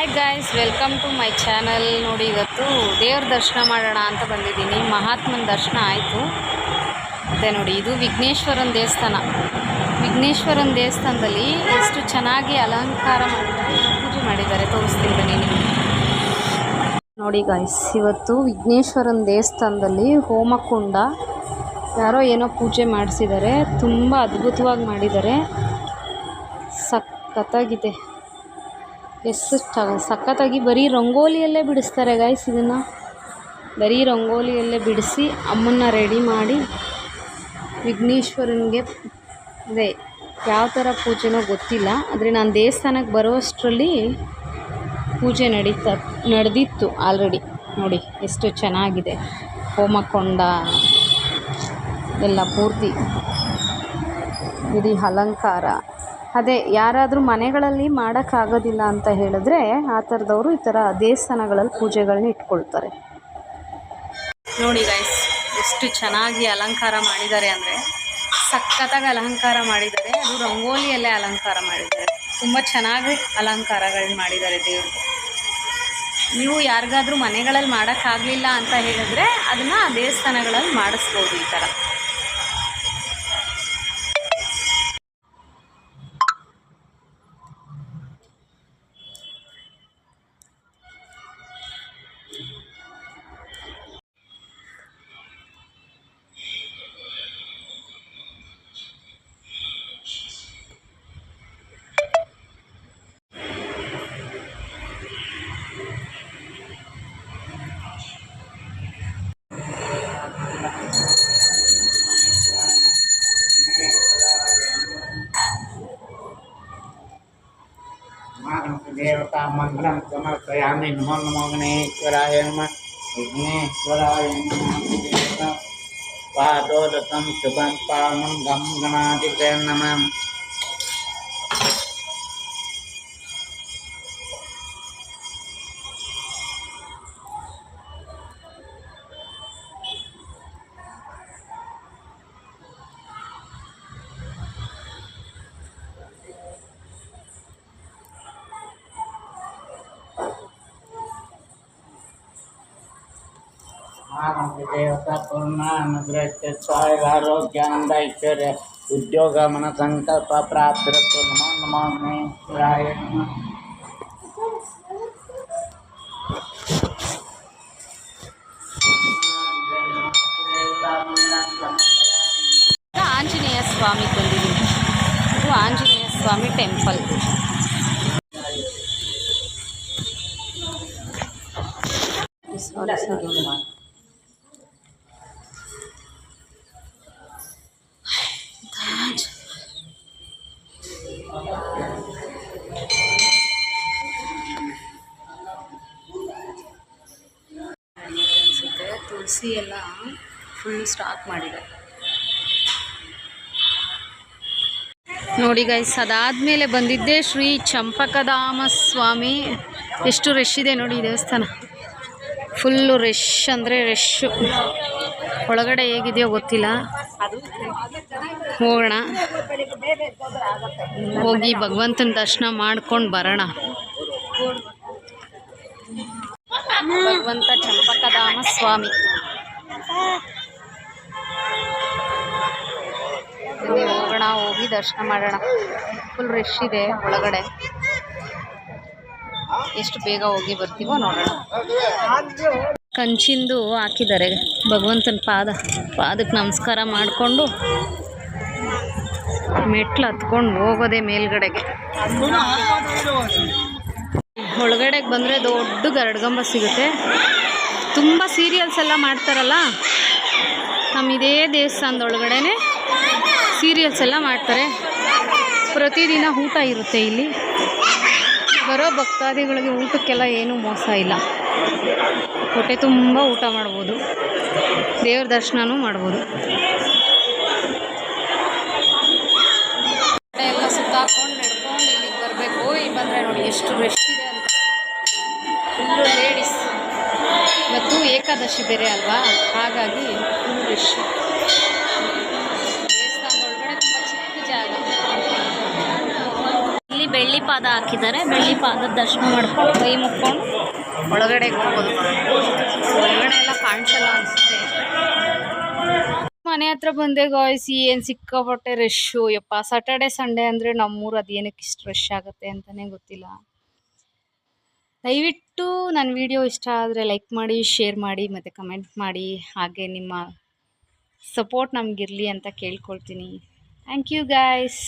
Hi guys, welcome to my channel. ನೋಡಿ, ಇವತ್ತು ದೇವ್ರ ದರ್ಶನ ಮಾಡೋಣ ಅಂತ ಬಂದಿದ್ದೀನಿ. ಮಹಾತ್ಮನ ದರ್ಶನ ಆಯಿತು. ಮತ್ತು ನೋಡಿ, ಇದು ವಿಘ್ನೇಶ್ವರನ ದೇವಸ್ಥಾನ. ವಿಘ್ನೇಶ್ವರನ ದೇವಸ್ಥಾನದಲ್ಲಿ ಎಷ್ಟು ಚೆನ್ನಾಗಿ ಅಲಂಕಾರ ಮಾಡಿದ್ದಾರೆ, ಪೂಜೆ ಮಾಡಿದ್ದಾರೆ. ತೋರಿಸ್ತೀನಿ ಬನ್ನಿ ನಿಮಗೆ. ನೋಡಿ ಗಾಯ್ಸ್, ಇವತ್ತು ವಿಘ್ನೇಶ್ವರನ ದೇವಸ್ಥಾನದಲ್ಲಿ ಹೋಮಕುಂಡ, ಯಾರೋ ಏನೋ ಪೂಜೆ ಮಾಡಿಸಿದ್ದಾರೆ. ತುಂಬ ಅದ್ಭುತವಾಗಿ ಮಾಡಿದ್ದಾರೆ. ಸಖತ್ತಾಗಿದೆ. ಎಷ್ಟು ಸಖತ್ತಾಗಿ ಬರೀ ರಂಗೋಲಿಯಲ್ಲೇ ಬಿಡಿಸ್ತಾರೆ ಗಾಯ್ಸ್. ಇದನ್ನು ಬರೀ ರಂಗೋಲಿಯಲ್ಲೇ ಬಿಡಿಸಿ ಅಮ್ಮನ್ನ ರೆಡಿ ಮಾಡಿ ವಿಘ್ನೇಶ್ವರನಿಗೆ ಅದೇ ಯಾವ ಥರ ಪೂಜೆನೋ ಗೊತ್ತಿಲ್ಲ, ಆದರೆ ನಾನು ದೇವಸ್ಥಾನಕ್ಕೆ ಬರುವಷ್ಟರಲ್ಲಿ ಪೂಜೆ ನಡೆದಿತ್ತು ಆಲ್ರೆಡಿ. ನೋಡಿ ಎಷ್ಟು ಚೆನ್ನಾಗಿದೆ. ಹೋಮಕೊಂಡ ಎಲ್ಲ ಪೂರ್ತಿ ಇಡೀ ಅಲಂಕಾರ. ಅದೇ ಯಾರಾದರೂ ಮನೆಗಳಲ್ಲಿ ಮಾಡೋಕ್ಕಾಗೋದಿಲ್ಲ ಅಂತ ಹೇಳಿದ್ರೆ ಆ ಥರದವರು ಈ ಥರ ದೇವಸ್ಥಾನಗಳಲ್ಲಿ ಪೂಜೆಗಳನ್ನ ಇಟ್ಕೊಳ್ತಾರೆ. ನೋಡಿ ಗೈಸ್, ಎಷ್ಟು ಚೆನ್ನಾಗಿ ಅಲಂಕಾರ ಮಾಡಿದ್ದಾರೆ ಅಂದರೆ ಸಖತ್ತಾಗಿ ಅಲಂಕಾರ ಮಾಡಿದ್ದಾರೆ. ಅದು ರಂಗೋಲಿಯಲ್ಲೇ ಅಲಂಕಾರ ಮಾಡಿದ್ದಾರೆ. ತುಂಬ ಚೆನ್ನಾಗಿ ಅಲಂಕಾರಗಳನ್ನ ಮಾಡಿದ್ದಾರೆ ದೇವ್ರಿಗೆ. ನೀವು ಯಾರಿಗಾದ್ರೂ ಮನೆಗಳಲ್ಲಿ ಮಾಡೋಕ್ಕಾಗಲಿಲ್ಲ ಅಂತ ಹೇಳಿದ್ರೆ ಅದನ್ನು ದೇವಸ್ಥಾನಗಳಲ್ಲಿ ಮಾಡಿಸ್ಬೋದು ಈ ಥರ. देवता मंगलम समर्पयामि। नमो नमो गणेश्वराय नमः। विघ्नेश्वराय नमः। पादोदकं शुभं पावनं गं गणाधिपते नमः। देवता पूर्णानुग्रह स्वारोग्यानंद ऐश्वर्य उद्योग मन संकल्प प्राप्त। नमो नमो गणेश्वराय नमः। ಆಂಜನೇಯ ಸ್ವಾಮಿ ಬಂದಿದ್ದೀನಿ. ಇದು ಆಂಜನೇಯ ಸ್ವಾಮಿ ಟೆಂಪಲ್. ತುಳಸಿ ಎಲ್ಲ ಫುಲ್ ಸ್ಟಾಕ್ ಮಾಡಿದೆ ನೋಡಿ ಗೈಸ್. ಅದಾದಮೇಲೆ ಬಂದಿದ್ದೆ ಶ್ರೀ ಚಂಪಕಧಾಮ ಸ್ವಾಮಿ. ಎಷ್ಟು ರಶ್ ಇದೆ ನೋಡಿ ಈ ದೇವಸ್ಥಾನ. ಫುಲ್ಲು ರಶ್ ಅಂದರೆ ರಶ್ಶು. ಒಳಗಡೆ ಹೇಗಿದೆಯೋ ಗೊತ್ತಿಲ್ಲ. ಹೋಗೋಣ, ಹೋಗಿ ಭಗವಂತನ ದರ್ಶನ ಮಾಡ್ಕೊಂಡು ಬರೋಣ. ಭಗವಂತ ಚಂಪಕಧಾಮ ಸ್ವಾಮಿ. ಹೋಗೋಣ, ಹೋಗಿ ದರ್ಶನ ಮಾಡೋಣ. ಫುಲ್ ರಶ್ ಇದೆ ಒಳಗಡೆ. ಎಷ್ಟು ಬೇಗ ಹೋಗಿ ಬರ್ತೀವೋ ನೋಡೋಣ. ಕಂಚಿಂದು ಹಾಕಿದ್ದಾರೆ ಭಗವಂತನ ಪಾದಕ್ಕೆ ನಮಸ್ಕಾರ ಮಾಡಿಕೊಂಡು ಮೆಟ್ಲು ಹತ್ಕೊಂಡು ಹೋಗೋದೆ ಮೇಲ್ಗಡೆಗೆ. ಒಳಗಡೆಗೆ ಬಂದರೆ ದೊಡ್ಡ ಗರಡ್ಗಂಬ ಸಿಗುತ್ತೆ. ತುಂಬ ಸೀರಿಯಲ್ಸ್ ಎಲ್ಲ ಮಾಡ್ತಾರಲ್ಲ, ನಮ್ಮ ಇದೇ ದೇವಸ್ಥಾನದ ಒಳಗಡೆ ಸೀರಿಯಲ್ಸ್ ಎಲ್ಲ ಮಾಡ್ತಾರೆ. ಪ್ರತಿದಿನ ಊಟ ಇರುತ್ತೆ ಇಲ್ಲಿ. ಬರೋ ಭಕ್ತಾದಿಗಳಿಗೆ ಊಟಕ್ಕೆಲ್ಲ ಏನೂ ಮೋಸ ಇಲ್ಲ. ಹೊಟ್ಟೆ ತುಂಬ ಊಟ ಮಾಡ್ಬೋದು, ದೇವ್ರ ದರ್ಶನನೂ ಮಾಡ್ಬೋದು. ಎಲ್ಲ ಸುತ್ತಾಕೊಂಡು ನಡ್ಕೊಂಡು ಇಲ್ಲಿಗೆ ಬರಬೇಕು. ಇಲ್ಲಿ ಬಂದರೆ ನೋಡಿ ಎಷ್ಟು ರಶ್ ಇದೆ ಅಂತ. Full ladies. ಇವತ್ತು ಏಕಾದಶಿ ಬೇರೆ ಅಲ್ವಾ, ಹಾಗಾಗಿ ಫುಲ್ ರಶ್. ದೇವಸ್ಥಾನದ ಒಳಗಡೆ ತುಂಬ ಚಿಕ್ಕ ಜಾಗ. ಇಲ್ಲಿ ಬೆಳ್ಳಿ ಪಾದ ಹಾಕಿದ್ದಾರೆ. ಬೆಳ್ಳಿ ಪಾದದ ದರ್ಶನ ಮಾಡ್ಕೊಂಡು ಕೈ ಮುಕ್ಕೊಂಡು ಒಳಗಡೆ ಹೋಗೋದು. ಒಳಗಡೆ ಎಲ್ಲ ಕಾಣಿಸಲ್ಲ ಅನಿಸುತ್ತೆ. ಮನೆ ಹತ್ರ ಬಂದೆ ಗಾಯ್ಸ್. ಏನು ಸಿಕ್ಕಾಪಟ್ಟೆ ರಶ್ಶು ಯಪ್ಪ. ಸ್ಯಾಟರ್ಡೆ ಸಂಡೇ ಅಂದರೆ ನಮ್ಮೂರು ಅದೇನಕ್ಕೆ ಇಷ್ಟು ರಶ್ ಆಗುತ್ತೆ ಅಂತಲೇ ಗೊತ್ತಿಲ್ಲ. ದಯವಿಟ್ಟು ನನ್ನ ವಿಡಿಯೋ ಇಷ್ಟ ಆದರೆ ಲೈಕ್ ಮಾಡಿ, ಶೇರ್ ಮಾಡಿ ಮತ್ತು ಕಮೆಂಟ್ ಮಾಡಿ. ಹಾಗೆ ನಿಮ್ಮ ಸಪೋರ್ಟ್ ನಮಗಿರಲಿ ಅಂತ ಕೇಳ್ಕೊಳ್ತೀನಿ. Thank you guys.